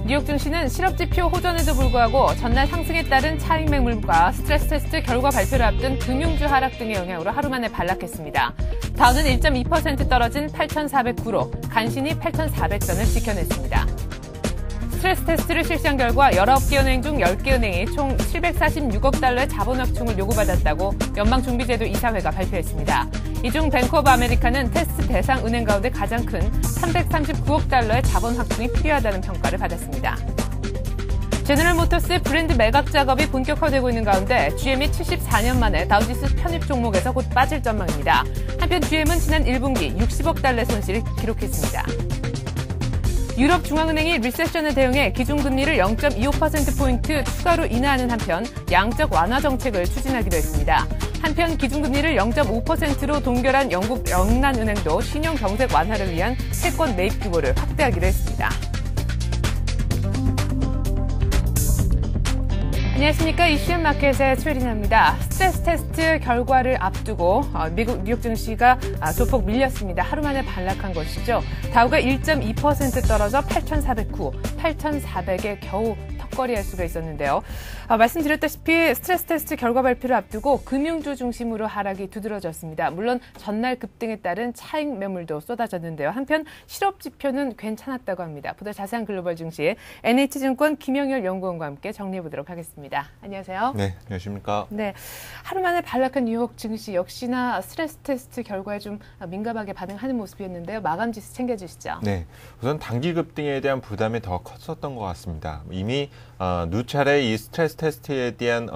뉴욕 증시는 실업지표 호전에도 불구하고 전날 상승에 따른 차익 매물과 스트레스 테스트 결과 발표를 앞둔 금융주 하락 등의 영향으로 하루 만에 반락했습니다. 다우는 1.2% 떨어진 8,409로 간신히 8,400선을 지켜냈습니다. 스트레스 테스트를 실시한 결과 19개 은행 중 10개 은행이 총 746억 달러의 자본 확충을 요구받았다고 연방준비제도 이사회가 발표했습니다. 이 중 뱅크 오브 아메리카는 테스트 대상 은행 가운데 가장 큰 339억 달러의 자본 확충이 필요하다는 평가를 받았습니다. 제너럴 모터스의 브랜드 매각 작업이 본격화되고 있는 가운데 GM이 74년 만에 다우지수 편입 종목에서 곧 빠질 전망입니다. 한편 GM은 지난 1분기 60억 달러의 손실을 기록했습니다. 유럽중앙은행이 리세션에 대응해 기준금리를 0.25%포인트 추가로 인하하는 한편 양적 완화 정책을 추진하기로 했습니다. 한편 기준금리를 0.5%로 동결한 영국 영란은행도 신용 경색 완화를 위한 채권 매입 규모를 확대하기로 했습니다. 안녕하십니까. 이슈 마켓의 최리나입니다. 스트레스 테스트 결과를 앞두고 미국 뉴욕 증시가 조폭 밀렸습니다. 하루 만에 반락한 것이죠. 다우가 1.2% 떨어져 8,409, 8,400에 겨우 턱걸이할 수가 있었는데요. 말씀드렸다시피 스트레스 테스트 결과 발표를 앞두고 금융주 중심으로 하락이 두드러졌습니다. 물론 전날 급등에 따른 차익 매물도 쏟아졌는데요. 한편 실업지표는 괜찮았다고 합니다. 보다 자세한 글로벌 증시 NH증권 김영열 연구원과 함께 정리해보도록 하겠습니다. 안녕하세요. 네, 안녕하십니까. 네, 하루 만에 반락한 뉴욕 증시 역시나 스트레스 테스트 결과에 좀 민감하게 반응하는 모습이었는데요. 마감 지수 챙겨주시죠. 네, 우선 단기 급등에 대한 부담이 더 컸었던 것 같습니다. 이미 누차례 이 스트레스 테스트에 대한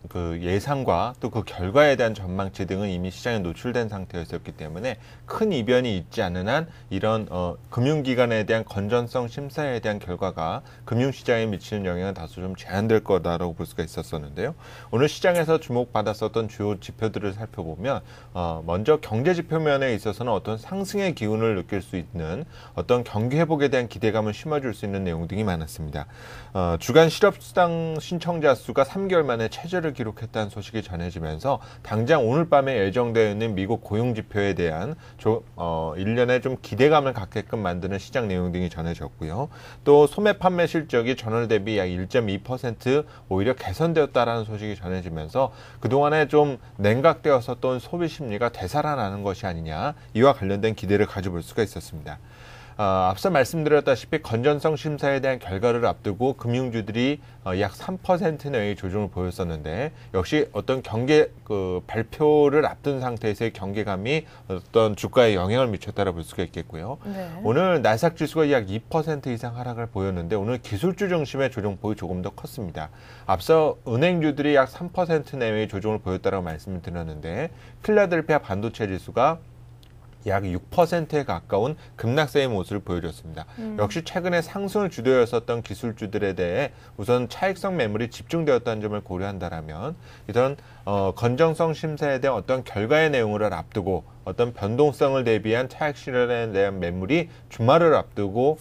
그 예상과 또 그 결과에 대한 전망치 등은 이미 시장에 노출된 상태였었기 때문에 큰 이변이 있지 않은 한 이런 금융기관에 대한 건전성 심사에 대한 결과가 금융시장에 미치는 영향은 다소 좀 제한될 거다라고 볼 수가 있었었는데요. 오늘 시장에서 주목받았었던 주요 지표들을 살펴보면 먼저 경제지표 면에 있어서는 어떤 상승의 기운을 느낄 수 있는 어떤 경기 회복에 대한 기대감을 심어줄 수 있는 내용 등이 많았습니다. 주간 실업수당 신청자 수가 3개월 만에 최저를 기록했다는 소식이 전해지면서 당장 오늘 밤에 예정되어 있는 미국 고용지표에 대한 일련의 좀 기대감을 갖게끔 만드는 시장 내용 등이 전해졌고요. 또 소매 판매 실적이 전월 대비 약 1.2% 오히려 개선되었다라는 소식이 전해지면서 그동안에 좀 냉각되었었던 소비 심리가 되살아나는 것이 아니냐, 이와 관련된 기대를 가져볼 수가 있었습니다. 앞서 말씀드렸다시피 건전성 심사에 대한 결과를 앞두고 금융주들이 약 3% 내외의 조정을 보였었는데, 역시 어떤 발표를 앞둔 상태에서의 경계감이 어떤 주가에 영향을 미쳤다고 볼 수가 있겠고요. 네. 오늘 나스닥 지수가 약 2% 이상 하락을 보였는데 오늘 기술주 중심의 조정폭이 조금 더 컸습니다. 앞서 은행주들이 약 3% 내외의 조정을 보였다고 말씀을 드렸는데, 필라델피아 반도체 지수가 약 6%에 가까운 급락세의 모습을 보여줬습니다. 역시 최근에 상승을 주도했었던 기술주들에 대해 우선 차익성 매물이 집중되었다는 점을 고려한다라면 이런 건전성 심사에 대한 어떤 결과의 내용을 앞두고 어떤 변동성을 대비한 차익 실현에 대한 매물이 주말을 앞두고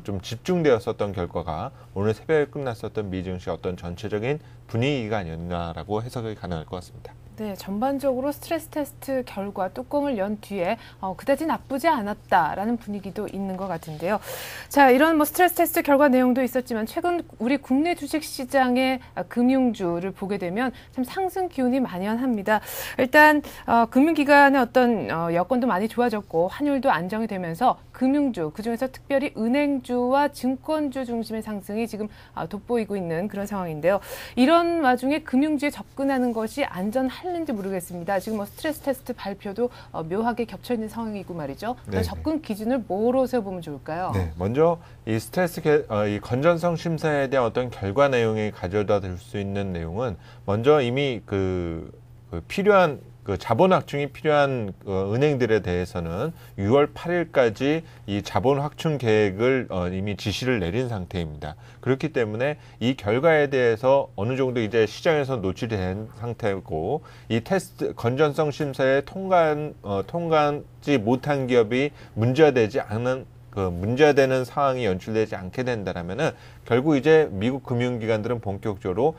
좀 집중되었었던 결과가 오늘 새벽에 끝났었던 미증시 어떤 전체적인 분위기가 아니었나라고 해석이 가능할 것 같습니다. 네, 전반적으로 스트레스 테스트 결과 뚜껑을 연 뒤에 그다지 나쁘지 않았다라는 분위기도 있는 것 같은데요. 자, 이런 스트레스 테스트 결과 내용도 있었지만 최근 우리 국내 주식 시장의 금융주를 보게 되면 참 상승 기운이 만연합니다. 일단 금융기관의 어떤 여건도 많이 좋아졌고 환율도 안정이 되면서 금융주, 그중에서 특별히 은행주와 증권주 중심의 상승이 지금 돋보이고 있는 그런 상황인데요. 이런 와중에 금융주에 접근하는 것이 안전할는지 모르겠습니다. 지금 스트레스 테스트 발표도 묘하게 겹쳐있는 상황이고 말이죠. 접근 기준을 뭐로 세워보면 좋을까요? 네, 먼저 이 이 건전성 심사에 대한 어떤 결과 내용이 가져다 줄 수 있는 내용은 먼저 이미 필요한 자본 확충이 필요한 은행들에 대해서는 6월 8일까지 이 자본 확충 계획을 이미 지시를 내린 상태입니다. 그렇기 때문에 이 결과에 대해서 어느 정도 이제 시장에서 노출이 된 상태고, 이 테스트 건전성 심사에 통과하지 못한 기업이 문제되지 않은 그 문제되는 상황이 연출되지 않게 된다면은 결국 이제 미국 금융기관들은 본격적으로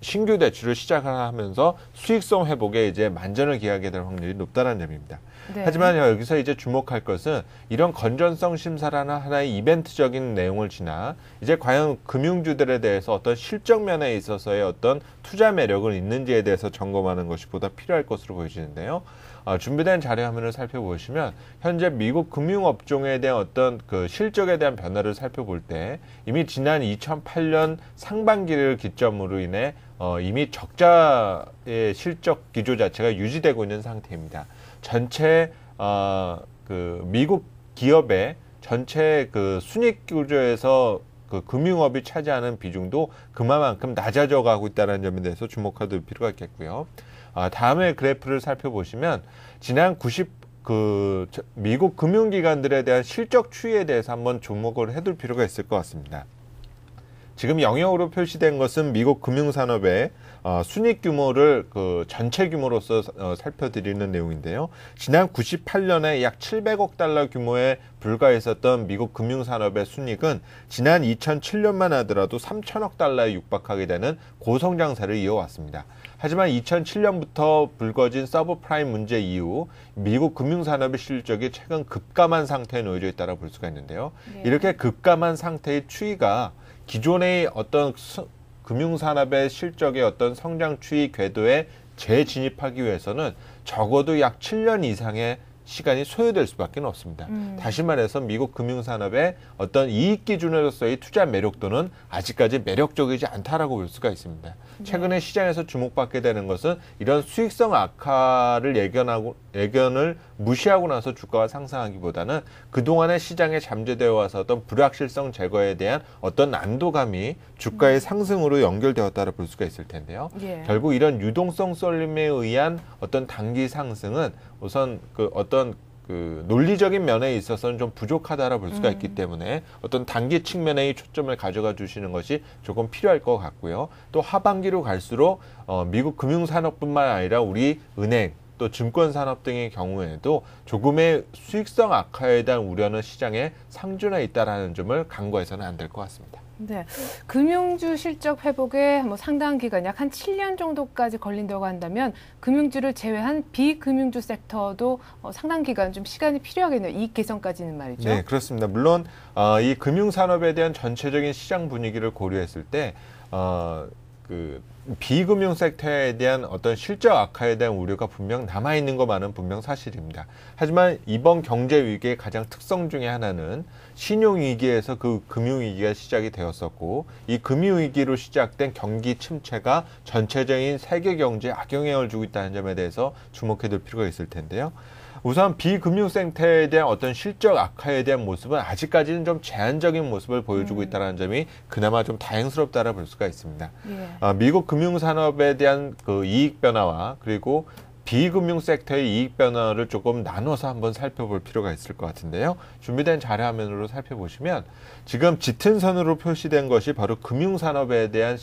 신규 대출을 시작을 하면서 수익성 회복에 이제 만전을 기하게 될 확률이 높다는 점입니다. 네. 하지만 여기서 이제 주목할 것은 이런 건전성 심사라는 하나의 이벤트적인 내용을 지나 이제 과연 금융주들에 대해서 어떤 실적 면에 있어서의 어떤 투자 매력은 있는지에 대해서 점검하는 것이 보다 필요할 것으로 보여지는데요. 준비된 자료 화면을 살펴보시면 현재 미국 금융업종에 대한 어떤 그 실적에 대한 변화를 살펴볼 때 이미 지난 2008년 상반기를 기점으로 인해 이미 적자의 실적 기조 자체가 유지되고 있는 상태입니다. 전체 그 미국 기업의 전체 그 순익 구조에서 그 금융업이 차지하는 비중도 그만큼 낮아져 가고 있다는 점에 대해서 주목할 필요가 있겠고요. 다음에 그래프를 살펴보시면 지난 미국 금융기관들에 대한 실적 추이에 대해서 한번 주목을 해둘 필요가 있을 것 같습니다. 지금 영역으로 표시된 것은 미국 금융산업의 순익 규모를 그 전체 규모로서 살펴드리는 내용인데요. 지난 98년에 약 700억 달러 규모에 불과했었던 미국 금융산업의 순익은 지난 2007년만 하더라도 3천억 달러에 육박하게 되는 고성장세를 이어왔습니다. 하지만 2007년부터 불거진 서브프라임 문제 이후 미국 금융산업의 실적이 최근 급감한 상태에 놓여져 있다고 볼 수가 있는데요. 네. 이렇게 급감한 상태의 추이가 기존의 어떤 금융산업의 실적의 어떤 성장 추이 궤도에 재진입하기 위해서는 적어도 약 7년 이상의 시간이 소요될 수밖에 없습니다. 다시 말해서 미국 금융산업의 어떤 이익 기준으로서의 투자 매력도는 아직까지 매력적이지 않다라고 볼 수가 있습니다. 최근에 시장에서 주목받게 되는 것은 이런 수익성 악화를 예견을 무시하고 나서 주가가 상승하기보다는 그동안의 시장에 잠재되어 와서 어떤 불확실성 제거에 대한 어떤 난도감이 주가의 상승으로 연결되었다고 볼 수가 있을 텐데요. 예. 결국 이런 유동성 쏠림에 의한 어떤 단기 상승은 우선 그 어떤 그 논리적인 면에 있어서는 좀 부족하다라 볼 수가 있기 때문에 어떤 단기 측면의 초점을 가져가 주시는 것이 조금 필요할 것 같고요. 또 하반기로 갈수록 미국 금융산업뿐만 아니라 우리 은행 또 증권산업 등의 경우에도 조금의 수익성 악화에 대한 우려는 시장에 상존해 있다는 점을 간과해서는 안 될 것 같습니다. 네, 금융주 실적 회복에 뭐 상당한 기간, 약 한 7년 정도까지 걸린다고 한다면 금융주를 제외한 비금융주 섹터도 상당 기간 좀 시간이 필요하겠네요. 이익 개선까지는 말이죠. 네, 그렇습니다. 물론 이 금융산업에 대한 전체적인 시장 분위기를 고려했을 때 그 비금융 섹터에 대한 어떤 실적 악화에 대한 우려가 분명 남아있는 것만은 분명 사실입니다. 하지만 이번 경제 위기의 가장 특성 중에 하나는 신용위기에서 그 금융위기가 시작이 되었었고 이 금융위기로 시작된 경기 침체가 전체적인 세계 경제에 악영향을 주고 있다는 점에 대해서 주목해둘 필요가 있을 텐데요. 우선 비금융 섹터에 대한 어떤 실적 악화에 대한 모습은 아직까지는 좀 제한적인 모습을 보여주고 있다는 점이 그나마 좀 다행스럽다라 볼 수가 있습니다. 예. 미국 금융산업에 대한 그 이익 변화와 그리고 비금융 섹터의 이익 변화를 조금 나눠서 한번 살펴볼 필요가 있을 것 같은데요. 준비된 자료 화면으로 살펴보시면 지금 짙은 선으로 표시된 것이 바로 금융산업에 대한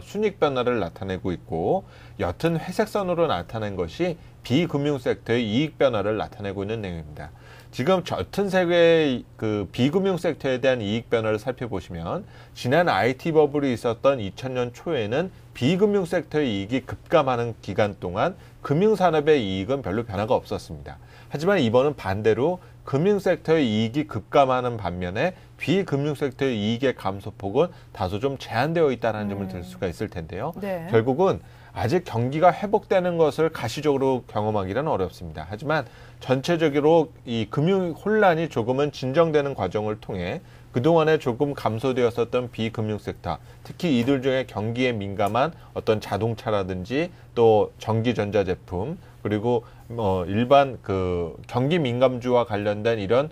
순익 변화를 나타내고 있고 옅은 회색 선으로 나타낸 것이 비금융 섹터의 이익 변화를 나타내고 있는 내용입니다. 지금 옅은 색의 그 비금융 섹터에 대한 이익 변화를 살펴보시면 지난 IT 버블이 있었던 2000년 초에는 비금융 섹터의 이익이 급감하는 기간 동안 금융산업의 이익은 별로 변화가 없었습니다. 하지만 이번은 반대로 금융섹터의 이익이 급감하는 반면에 비금융 섹터의 이익의 감소폭은 다소 좀 제한되어 있다는 점을 들 수가 있을 텐데요. 네. 결국은 아직 경기가 회복되는 것을 가시적으로 경험하기는 어렵습니다. 하지만 전체적으로 이 금융 혼란이 조금은 진정되는 과정을 통해 그동안에 조금 감소되었었던 비금융 섹터, 특히 이들 중에 경기에 민감한 어떤 자동차라든지 또 전기전자 제품, 그리고 일반 그 경기 민감주와 관련된 이런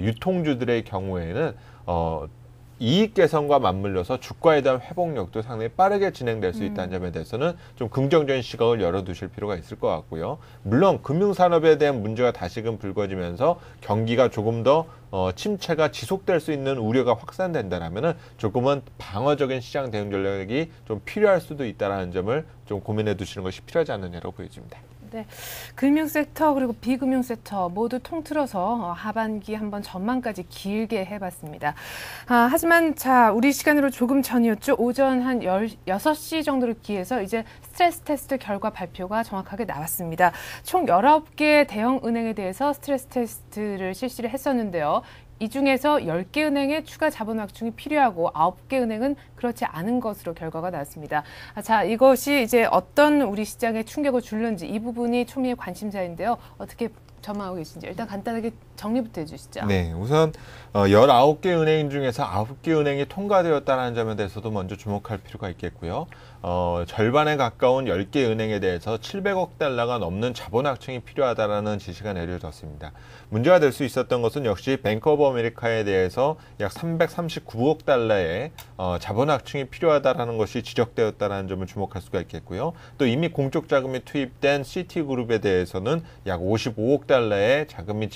유통주들의 경우에는 이익 개선과 맞물려서 주가에 대한 회복력도 상당히 빠르게 진행될 수 있다는 점에 대해서는 좀 긍정적인 시각을 열어두실 필요가 있을 것 같고요. 물론 금융산업에 대한 문제가 다시금 불거지면서 경기가 조금 더 침체가 지속될 수 있는 우려가 확산된다면은 조금은 방어적인 시장 대응 전략이 좀 필요할 수도 있다는 점을 좀 고민해 두시는 것이 필요하지 않느냐고 보여집니다. 네, 금융 섹터 그리고 비금융 섹터 모두 통틀어서 하반기 한번 전망까지 길게 해봤습니다. 하지만 자, 우리 시간으로 조금 전이었죠. 오전 한 6시 정도를 기해서 이제 스트레스 테스트 결과 발표가 정확하게 나왔습니다. 총 19개 대형 은행에 대해서 스트레스 테스트를 실시를 했었는데요. 이 중에서 10개 은행에 추가 자본 확충이 필요하고 9개 은행은 그렇지 않은 것으로 결과가 나왔습니다. 자, 이것이 이제 어떤 우리 시장에 충격을 줄는지 이 부분이 초미의 관심사인데요. 어떻게 전망하고 계신지 일단 간단하게 정리부터 해주시죠. 네, 우선 19개 은행 중에서 9개 은행이 통과되었다는 점에 대해서도 먼저 주목할 필요가 있겠고요. 절반에 가까운 10개 은행에 대해서 700억 달러가 넘는 자본 확충이 필요하다라는 지시가 내려졌습니다. 문제가 될 수 있었던 것은 역시 뱅크 오브 아메리카에 대해서 약 339억 달러의 자본 확충이 필요하다라는 것이 지적되었다는 점을 주목할 수가 있겠고요. 또 이미 공적 자금이 투입된 시티그룹에 대해서는 약 55억 달러의 자금이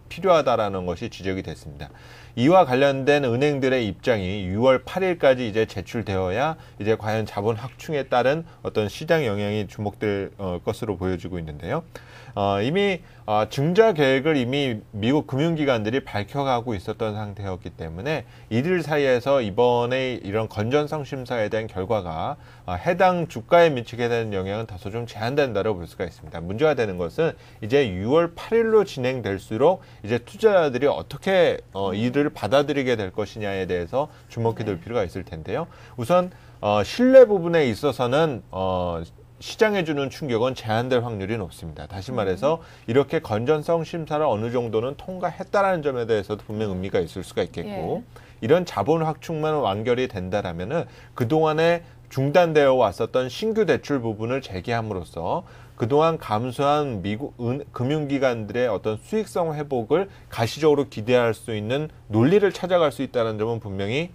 필요하다라는 것이 지적이 됐습니다. 이와 관련된 은행들의 입장이 6월 8일까지 이제 제출되어야 이제 과연 자본 확충에 따른 어떤 시장 영향이 주목될 것으로 보여지고 있는데요. 이미 증자 계획을 이미 미국 금융기관들이 밝혀가고 있었던 상태였기 때문에 이들 사이에서 이번에 이런 건전성 심사에 대한 결과가 해당 주가에 미치게 되는 영향은 다소 좀 제한된다고 볼 수가 있습니다. 문제가 되는 것은 이제 6월 8일로 진행될수록 이제 투자자들이 어떻게 이를 받아들이게 될 것이냐에 대해서 주목해 둘 필요가 있을 텐데요. 우선 신뢰 부분에 있어서는 시장에 주는 충격은 제한될 확률이 높습니다. 다시 말해서 이렇게 건전성 심사를 어느 정도는 통과했다라는 점에 대해서도 분명 의미가 있을 수가 있겠고 이런 자본 확충만 완결이 된다라면은 그동안에 중단되어 왔었던 신규 대출 부분을 재개함으로써 그동안 감소한 미국 금융기관들의 어떤 수익성 회복을 가시적으로 기대할 수 있는 논리를 찾아갈 수 있다는 점은 분명히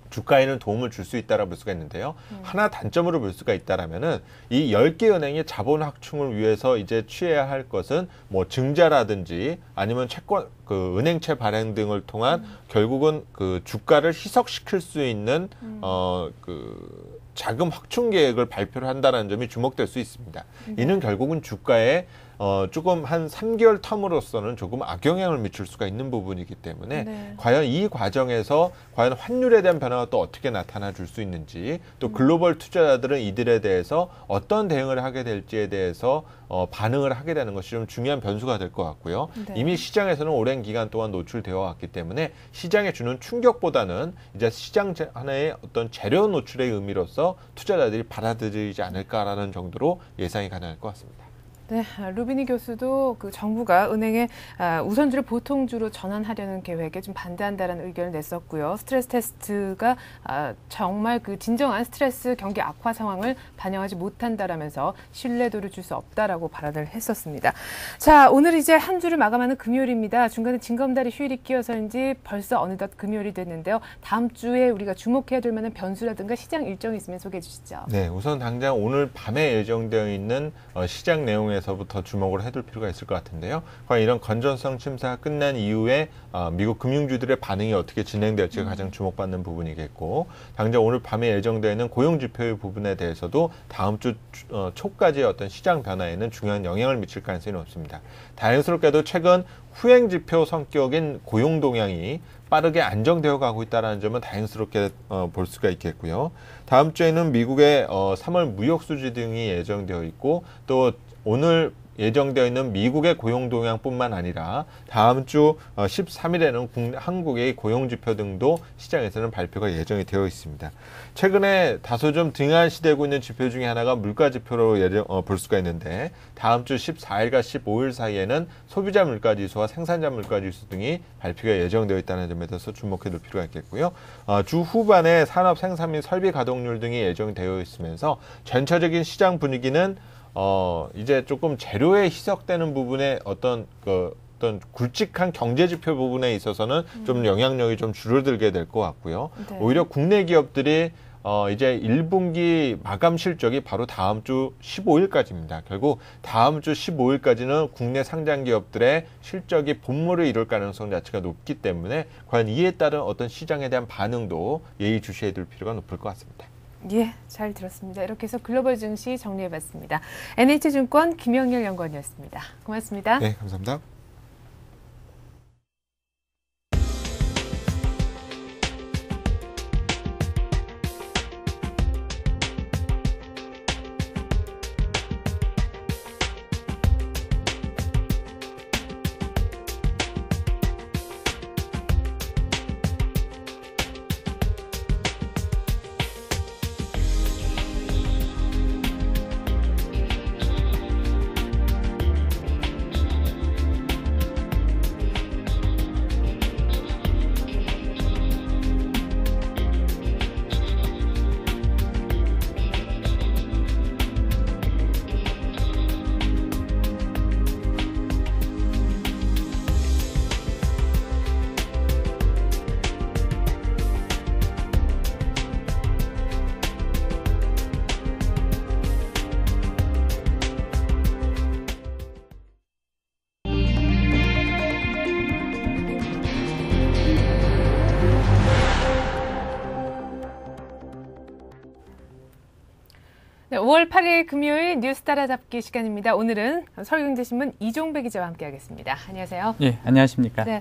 주가에는 도움을 줄 수 있다라고 볼 수가 있는데요. 하나 단점으로 볼 수가 있다라면은 이 10개 은행의 자본 확충을 위해서 이제 취해야 할 것은 뭐 증자라든지 아니면 채권 은행채 발행 등을 통한 결국은 그 주가를 희석시킬 수 있는 자금 확충 계획을 발표를 한다는 점이 주목될 수 있습니다. 이는 결국은 주가에 조금 한 3개월 텀으로서는 조금 악영향을 미칠 수가 있는 부분이기 때문에 과연 이 과정에서 과연 환율에 대한 변화가 또 어떻게 나타나 줄 수 있는지 또 글로벌 투자자들은 이들에 대해서 어떤 대응을 하게 될지에 대해서 반응을 하게 되는 것이 좀 중요한 변수가 될 것 같고요. 이미 시장에서는 오랜 기간 동안 노출되어 왔기 때문에 시장에 주는 충격보다는 이제 시장 하나의 어떤 재료 노출의 의미로서 투자자들이 받아들이지 않을까라는 정도로 예상이 가능할 것 같습니다. 네, 루비니 교수도 그 정부가 은행에 우선주를 보통주로 전환하려는 계획에 좀 반대한다는 의견을 냈었고요. 스트레스 테스트가 정말 그 진정한 스트레스 경기 악화 상황을 반영하지 못한다라면서 신뢰도를 줄 수 없다라고 발언을 했었습니다. 자, 오늘 이제 한 주를 마감하는 금요일입니다. 중간에 징검다리 휴일이 끼어서인지 벌써 어느덧 금요일이 됐는데요. 다음 주에 우리가 주목해야 될 만한 변수라든가 시장 일정이 있으면 소개해 주시죠. 네, 우선 당장 오늘 밤에 예정되어 있는 시장 내용에 서부터 주목을 해둘 필요가 있을 것 같은데요. 과연 이런 건전성 심사가 끝난 이후에 미국 금융주들의 반응이 어떻게 진행될지가 가장 주목받는 부분이겠고 당장 오늘 밤에 예정되어 있는 고용지표의 부분에 대해서도 다음 주 초까지의 어떤 시장 변화에는 중요한 영향을 미칠 가능성이 높습니다. 다행스럽게도 최근 후행지표 성격인 고용 동향이 빠르게 안정되어 가고 있다는 점은 다행스럽게 볼 수가 있겠고요. 다음 주에는 미국의 3월 무역 수지 등이 예정되어 있고 또 오늘 예정되어 있는 미국의 고용 동향뿐만 아니라 다음 주 13일에는 한국의 고용지표 등도 시장에서는 발표가 예정이 되어 있습니다. 최근에 다소 좀 등한시되고 있는 지표 중에 하나가 물가지표로 볼 수가 있는데 다음 주 14일과 15일 사이에는 소비자 물가지수와 생산자 물가지수 등이 발표가 예정되어 있다는 점에 대해서 주목해 둘 필요가 있겠고요. 주 후반에 산업 생산 및 설비 가동률 등이 예정되어 있으면서 전체적인 시장 분위기는 이제 조금 재료에 희석되는 부분에 어떤 굵직한 경제 지표 부분에 있어서는 좀 영향력이 좀 줄어들게 될 것 같고요. 오히려 국내 기업들이 이제 1분기 마감 실적이 바로 다음 주 15일까지입니다. 결국 다음 주 15일까지는 국내 상장 기업들의 실적이 본물을 이룰 가능성 자체가 높기 때문에 과연 이에 따른 어떤 시장에 대한 반응도 예의주시해 둘 필요가 높을 것 같습니다. 예, 잘 들었습니다. 이렇게 해서 글로벌 증시 정리해봤습니다. NH증권 김영렬 연구원이었습니다. 고맙습니다. 네, 감사합니다. 네, 5월 8일 금요일 뉴스 따라잡기 시간입니다. 오늘은 서울경제신문 이종배 기자와 함께하겠습니다. 안녕하세요. 예, 안녕하십니까. 네,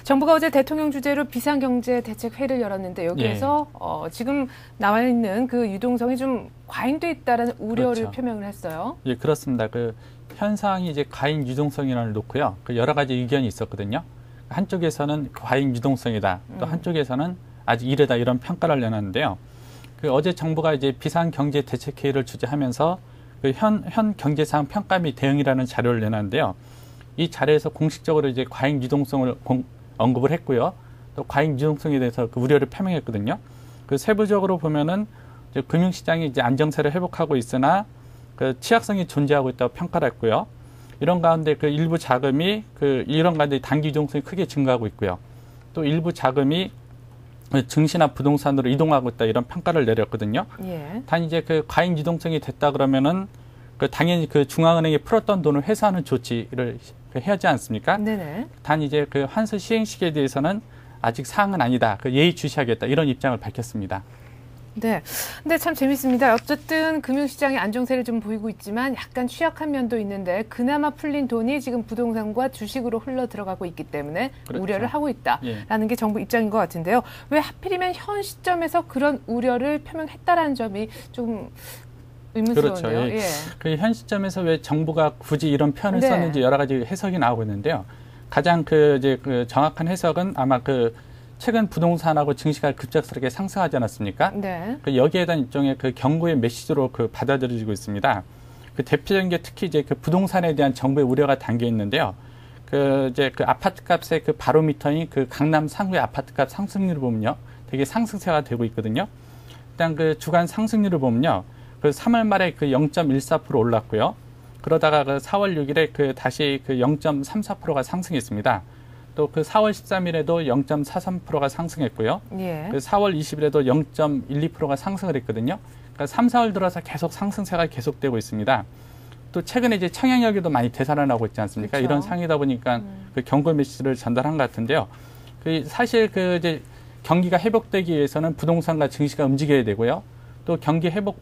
정부가 어제 대통령 주재로 비상경제대책회의를 열었는데 여기에서 지금 나와 있는 그 유동성이 좀 과잉돼 있다는 우려를 그렇죠. 표명을 했어요. 예, 그렇습니다. 그 현상이 이제 과잉 유동성이라는 놓고요. 그 여러 가지 의견이 있었거든요. 한쪽에서는 과잉 유동성이다. 또 한쪽에서는 아직 이르다 이런 평가를 내놨는데요. 그 어제 정부가 이제 비상경제대책회의를 주재하면서 그 현 경제상 평가 및 대응이라는 자료를 내놨는데요. 이 자료에서 공식적으로 이제 과잉 유동성을 언급을 했고요. 또 과잉 유동성에 대해서 그 우려를 표명했거든요. 그 세부적으로 보면은 이제 금융시장이 이제 안정세를 회복하고 있으나 그 취약성이 존재하고 있다고 평가를 했고요. 이런 가운데 그 일부 자금이 이런 가운데 단기 유동성이 크게 증가하고 있고요. 또 일부 자금이 증시나 부동산으로 이동하고 있다 이런 평가를 내렸거든요. 예. 단 이제 그 과잉 유동성이 됐다 그러면은 당연히 그 중앙은행이 풀었던 돈을 회수하는 조치를 해야 하지 않습니까? 네네. 단 이제 그 환수 시행 시기에 대해서는 아직 사항은 아니다. 예의주시하겠다 이런 입장을 밝혔습니다. 네. 근데 참 재밌습니다. 어쨌든 금융시장의 안정세를 좀 보이고 있지만 약간 취약한 면도 있는데 그나마 풀린 돈이 지금 부동산과 주식으로 흘러 들어가고 있기 때문에 그렇죠. 우려를 하고 있다라는 게 정부 입장인 것 같은데요. 왜 하필이면 현 시점에서 그런 우려를 표명했다라는 점이 좀 의문스러운데요. 그렇죠. 예. 그 현 시점에서 왜 정부가 굳이 이런 표현을 네. 썼는지 여러 가지 해석이 나오고 있는데요. 가장 그 정확한 해석은 아마 최근 부동산하고 증시가 급작스럽게 상승하지 않았습니까? 네. 여기에 대한 일종의 경고의 메시지로 받아들여지고 있습니다. 대표적인 게 특히 이제 부동산에 대한 정부의 우려가 담겨 있는데요. 아파트 값의 바로미터인 강남 상구의 아파트 값 상승률을 보면요. 되게 상승세가 되고 있거든요. 일단 주간 상승률을 보면요. 3월 말에 0.14% 올랐고요. 그러다가 4월 6일에 다시 0.34%가 상승했습니다. 또 4월 13일에도 0.43%가 상승했고요. 예. 4월 20일에도 0.12%가 상승을 했거든요. 그러니까 3, 4월 들어서 계속 상승세가 계속되고 있습니다. 또 최근에 이제 청약여기도 많이 되살아나고 있지 않습니까? 그렇죠. 이런 상황이다 보니까 경고 메시지를 전달한 것 같은데요. 사실 이제 경기가 회복되기 위해서는 부동산과 증시가 움직여야 되고요. 또 경기 회복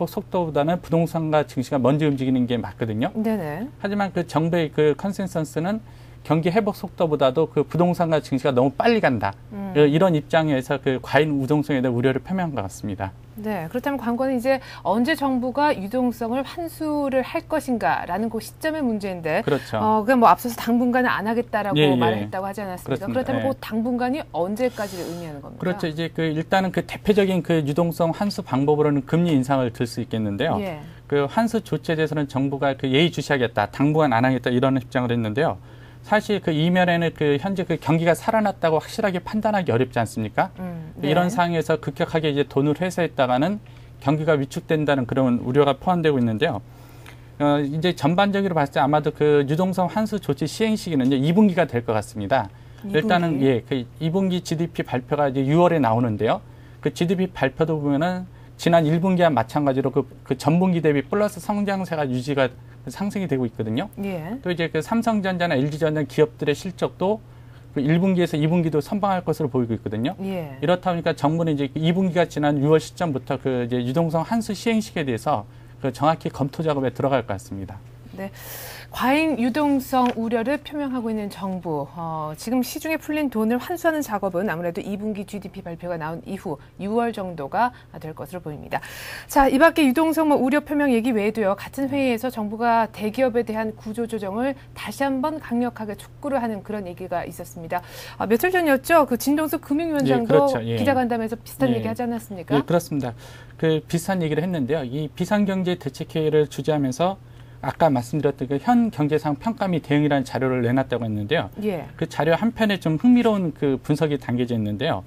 속도보다는 부동산과 증시가 먼저 움직이는 게 맞거든요. 네네. 하지만 정부의 컨센서스는 경기 회복 속도보다도 부동산과 증시가 너무 빨리 간다. 이런 입장에서 과잉 유동성에 대한 우려를 표명한 것 같습니다. 네, 그렇다면 관건은 이제 언제 정부가 유동성을 환수를 할 것인가라는 그 시점의 문제인데, 그렇죠. 그냥 앞서서 당분간은 안 하겠다라고 예. 말을 했다고 하지 않았습니까? 그렇습니다. 그렇다면 예. 그 당분간이 언제까지를 의미하는 겁니까? 그렇죠. 이제 일단은 대표적인 유동성 환수 방법으로는 금리 인상을 들 수 있겠는데요. 예. 환수 조치에 대해서는 정부가 예의주시하겠다, 당분간 안 하겠다 이런 입장을 했는데요. 사실 이면에는 현재 경기가 살아났다고 확실하게 판단하기 어렵지 않습니까? 네. 이런 상황에서 급격하게 이제 돈을 회수했다가는 경기가 위축된다는 그런 우려가 포함되고 있는데요. 이제 전반적으로 봤을 때 아마도 유동성 환수 조치 시행 시기는 이제 2분기가 될 것 같습니다. 2분기? 일단은 2분기 GDP 발표가 이제 6월에 나오는데요. GDP 발표도 보면은 지난 1분기와 마찬가지로 전분기 대비 플러스 성장세가 유지가 상승이 되고 있거든요. 예. 또 이제 삼성전자나 LG전자 기업들의 실적도 그 1분기에서 2분기도 선방할 것으로 보이고 있거든요. 예. 이렇다 보니까 정부는 이제 2분기가 지난 6월 시점부터 그 이제 유동성 환수 시행식에 대해서 그 정확히 검토 작업에 들어갈 것 같습니다. 네. 과잉 유동성 우려를 표명하고 있는 정부. 지금 시중에 풀린 돈을 환수하는 작업은 아무래도 2분기 GDP 발표가 나온 이후 6월 정도가 될 것으로 보입니다. 자, 이 밖에 유동성 우려 표명 얘기 외에도요. 같은 회의에서 정부가 대기업에 대한 구조조정을 다시 한번 강력하게 촉구를 하는 그런 얘기가 있었습니다. 며칠 전이었죠. 그 진동수 금융위원장도 예, 그렇죠. 예. 기자간담회에서 비슷한 예. 얘기 하지 않았습니까? 예, 그렇습니다. 그 비슷한 얘기를 했는데요. 이 비상경제대책회의를 주재하면서 아까 말씀드렸던 그 현 경제상 평가 및 대응이라는 자료를 내놨다고 했는데요. 예. 그 자료 한편에 좀 흥미로운 그 분석이 담겨져 있는데요.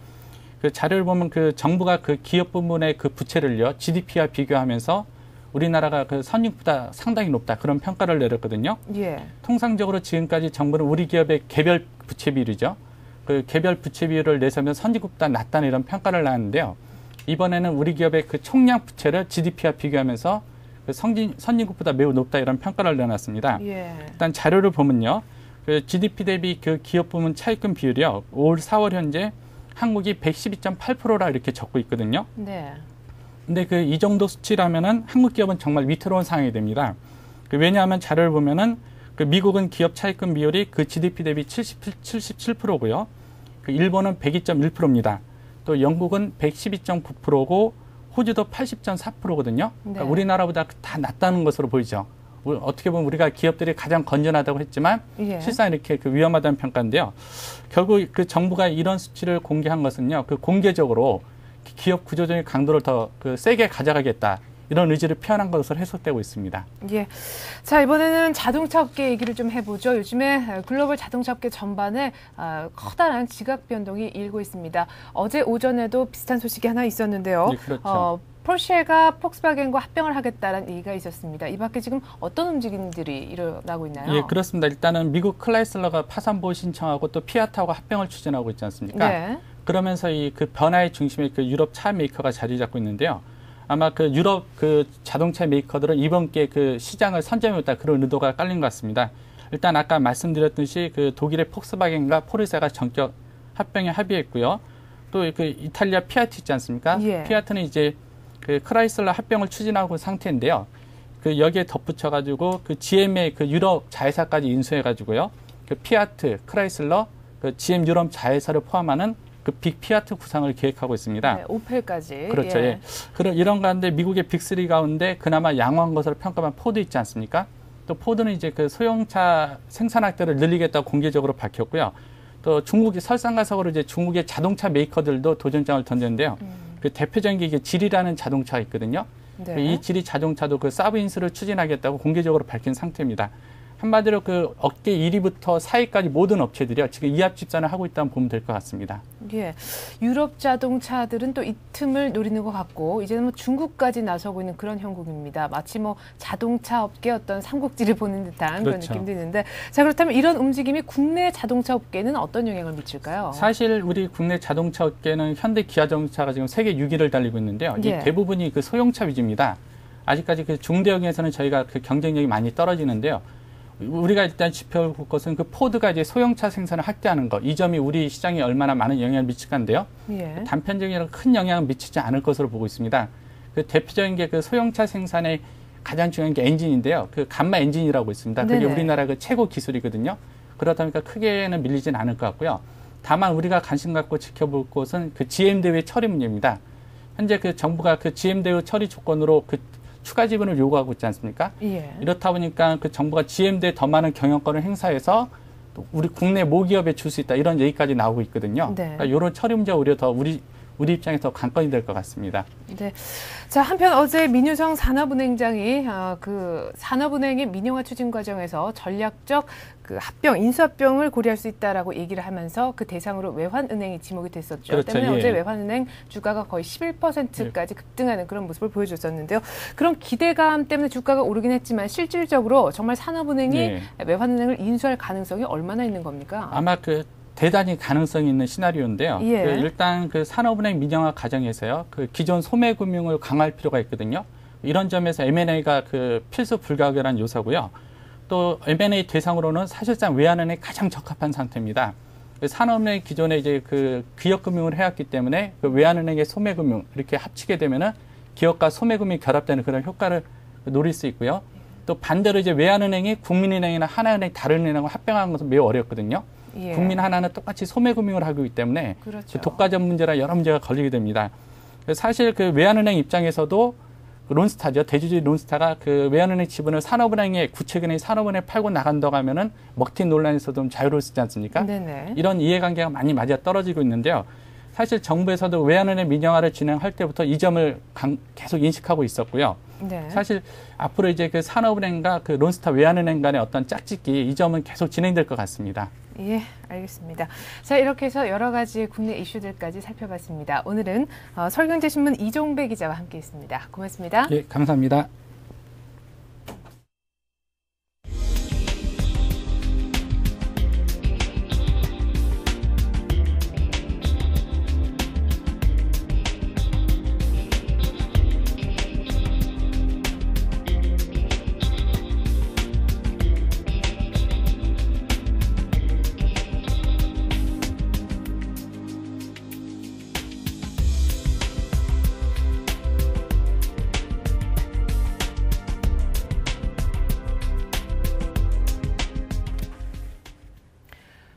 그 자료를 보면 그 정부가 그 기업 부문의 그 부채를요, GDP와 비교하면서 우리나라가 그 선진국보다 상당히 높다 그런 평가를 내렸거든요. 예. 통상적으로 지금까지 정부는 우리 기업의 개별 부채 비율이죠. 그 개별 부채 비율을 내세우면 선진국보다 낮다는 이런 평가를 내놨는데요. 이번에는 우리 기업의 그 총량 부채를 GDP와 비교하면서 그 선진국보다 매우 높다 이런 평가를 내놨습니다. 예. 일단 자료를 보면요, 그 GDP 대비 그 기업 부문 차입금 비율이요, 올 4월 현재 한국이 112.8%라 이렇게 적고 있거든요. 네. 근데 그 이 정도 수치라면은 한국 기업은 정말 위태로운 상황이 됩니다. 왜냐하면 자료를 보면은 그 미국은 기업 차입금 비율이 그 GDP 대비 77%고요. 그 일본은 102.1%입니다. 또 영국은 112.9%고 호주도 80.4%거든요. 그러니까 네. 우리나라보다 다 낮다는 것으로 보이죠. 어떻게 보면 우리가 기업들이 가장 건전하다고 했지만 예. 실상 이렇게 그 위험하다는 평가인데요. 결국 그 정부가 이런 수치를 공개한 것은요, 그 공개적으로 기업 구조적인 강도를 더 그 세게 가져가겠다 이런 의지를 표현한 것으로 해석되고 있습니다. 예. 자, 이번에는 자동차 업계 얘기를 좀 해보죠. 요즘에 글로벌 자동차 업계 전반에 커다란 지각 변동이 일고 있습니다. 어제 오전에도 비슷한 소식이 하나 있었는데요. 네, 그렇죠. 포르쉐가 폭스바겐과 합병을 하겠다는 얘기가 있었습니다. 이 밖에 지금 어떤 움직임들이 일어나고 있나요? 예, 그렇습니다. 일단은 미국 클라이슬러가 파산보호 신청하고 또 피아트하고 합병을 추진하고 있지 않습니까? 네. 그러면서 이 그 변화의 중심에 그 유럽 차 메이커가 자리 잡고 있는데요. 아마 그 유럽 그 자동차 메이커들은 이번 기회에 그 시장을 선점해왔다 그런 의도가 깔린 것 같습니다. 일단 아까 말씀드렸듯이 그 독일의 폭스바겐과 포르쉐가 전격 합병에 합의했고요. 또 그 이탈리아 피아트 있지 않습니까? 예. 피아트는 이제 그 크라이슬러 합병을 추진하고 상태인데요. 그 여기에 덧붙여가지고 그 GM의 그 유럽 자회사까지 인수해가지고요. 그 피아트, 크라이슬러, 그 GM 유럽 자회사를 포함하는 그 빅 피아트 구상을 계획하고 있습니다. 네, 오펠까지. 그렇죠. 예. 예. 그런 이런 가운데 미국의 빅3 가운데 그나마 양호한 것으로 평가한 포드 있지 않습니까? 또 포드는 이제 그 소형차 생산 확대를 늘리겠다고 공개적으로 밝혔고요. 또 중국이 설상가석으로 이제 중국의 자동차 메이커들도 도전장을 던졌는데요. 그 대표적인 게 이게 지리라는 자동차가 있거든요. 네. 이 지리 자동차도 그 사브 인수를 추진하겠다고 공개적으로 밝힌 상태입니다. 한마디로 그 업계 1위부터 4위까지 모든 업체들이요, 지금 이합 집산을 하고 있다면 보면 될 것 같습니다. 예, 유럽 자동차들은 또 이 틈을 노리는 것 같고 이제는 뭐 중국까지 나서고 있는 그런 형국입니다. 마치 뭐 자동차 업계 어떤 삼국지를 보는 듯한 그런 그렇죠. 느낌도 있는데, 자, 그렇다면 이런 움직임이 국내 자동차 업계는 어떤 영향을 미칠까요? 사실 우리 국내 자동차 업계는 현대 기아자동차가 지금 세계 6위를 달리고 있는데요. 예. 이 대부분이 그 소형차 위주입니다. 아직까지 그 중대형에서는 저희가 그 경쟁력이 많이 떨어지는데요. 우리가 일단 짚어볼 것은 그 포드가 이제 소형차 생산을 확대하는 것, 이 점이 우리 시장에 얼마나 많은 영향을 미칠까인데요. 예. 단편적인 큰 영향을 미치지 않을 것으로 보고 있습니다. 그 대표적인 게 그 소형차 생산의 가장 중요한 게 엔진인데요. 그 감마 엔진이라고 있습니다. 그게 네네. 우리나라 그 최고 기술이거든요. 그렇다 보니까 크게는 밀리진 않을 것 같고요. 다만 우리가 관심 갖고 지켜볼 것은 그 GM 대회 처리 문제입니다. 현재 그 정부가 그 GM 대회 처리 조건으로 그 추가 지분을 요구하고 있지 않습니까? 예. 이렇다 보니까 그 정부가 GM대에 더 많은 경영권을 행사해서 또 우리 국내 모기업에 줄 수 있다 이런 얘기까지 나오고 있거든요. 네. 그러니까 이런 처리 문제가 오히려 더 우리 입장에서 더 관건이 될 것 같습니다. 네. 자, 한편 어제 민유성 산업은행장이 그 산업은행의 민영화 추진 과정에서 전략적 그 인수합병을 고려할 수 있다라고 얘기를 하면서 그 대상으로 외환은행이 지목이 됐었죠. 그렇죠. 때문에 예. 어제 외환은행 주가가 거의 11%까지 급등하는 그런 모습을 보여줬었는데요. 그런 기대감 때문에 주가가 오르긴 했지만 실질적으로 정말 산업은행이 예. 외환은행을 인수할 가능성이 얼마나 있는 겁니까? 아마 그 대단히 가능성이 있는 시나리오인데요. 예. 그 일단 그 산업은행 민영화 과정에서요, 그 기존 소매금융을 강화할 필요가 있거든요. 이런 점에서 M&A가 그 필수 불가결한 요소고요. 또 M&A 대상으로는 사실상 외환은행이 가장 적합한 상태입니다. 산업은행이 기존에 이제 그 기업금융을 해왔기 때문에 그 외환은행의 소매금융 이렇게 합치게 되면은 기업과 소매금융이 결합되는 그런 효과를 노릴 수 있고요. 또 반대로 이제 외환은행이 국민은행이나 하나은행 다른 은행하고 합병하는 것은 매우 어렵거든요. 예. 국민 하나는 똑같이 소매금융을 하고 있기 때문에 그렇죠. 독과점 문제라 여러 문제가 걸리게 됩니다. 사실 그 외환은행 입장에서도 론스타죠. 대주주의 론스타가 그 외환은행 지분을 산업은행에 구체은행이 산업은행에 팔고 나간다고 하면은 먹튀 논란에서도 좀 자유로울 수 있지 않습니까? 네네. 이런 이해관계가 많이 맞아 떨어지고 있는데요. 사실 정부에서도 외환은행 민영화를 진행할 때부터 이 점을 계속 인식하고 있었고요. 네. 사실 앞으로 이제 그 산업은행과 그 론스타 외환은행 간의 어떤 짝짓기 이 점은 계속 진행될 것 같습니다. 예, 알겠습니다. 자, 이렇게 해서 여러 가지 국내 이슈들까지 살펴봤습니다. 오늘은 서울경제신문 이종배 기자와 함께했습니다. 고맙습니다. 예, 감사합니다.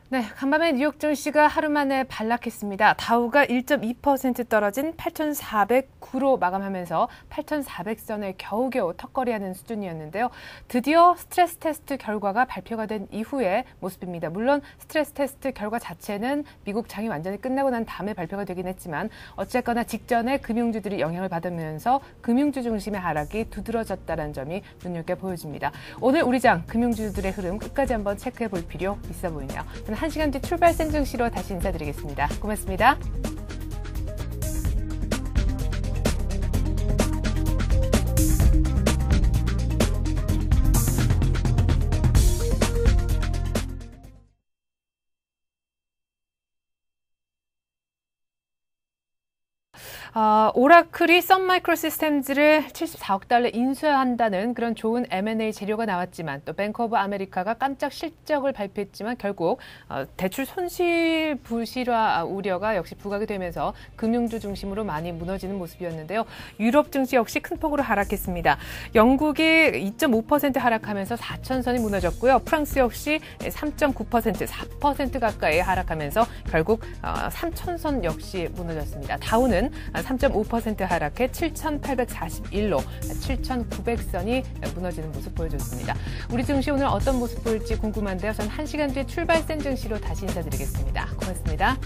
네, 간밤에 뉴욕 증시가 하루 만에 반락했습니다. 다우가 1.2% 떨어진 8,409로 마감하면서 8,400선을 겨우겨우 턱걸이하는 수준이었는데요. 드디어 스트레스 테스트 결과가 발표가 된 이후의 모습입니다. 물론 스트레스 테스트 결과 자체는 미국 장이 완전히 끝나고 난 다음에 발표가 되긴 했지만 어쨌거나 직전에 금융주들이 영향을 받으면서 금융주 중심의 하락이 두드러졌다는 점이 눈여겨 보여집니다. 오늘 우리 장 금융주들의 흐름 끝까지 한번 체크해 볼 필요 있어 보이네요. 저는 1시간 뒤 출발 생증시로 다시 인사드리겠습니다. 고맙습니다. 오라클이 썬마이크로시스템즈를 74억 달러 인수한다는 그런 좋은 M&A 재료가 나왔지만 또 뱅크 오브 아메리카가 깜짝 실적을 발표했지만 결국 대출 손실 부실화 우려가 역시 부각이 되면서 금융주 중심으로 많이 무너지는 모습이었는데요. 유럽 증시 역시 큰 폭으로 하락했습니다. 영국이 2.5% 하락하면서 4천선이 무너졌고요. 프랑스 역시 3.9%, 4% 가까이 하락하면서 결국 3천선 역시 무너졌습니다. 다우는 3.5% 하락해 7,841로 7,900선이 무너지는 모습 보여줬습니다. 우리 증시 오늘 어떤 모습 보일지 궁금한데요. 저는 1시간 뒤에 출발 센 증시로 다시 인사드리겠습니다. 고맙습니다.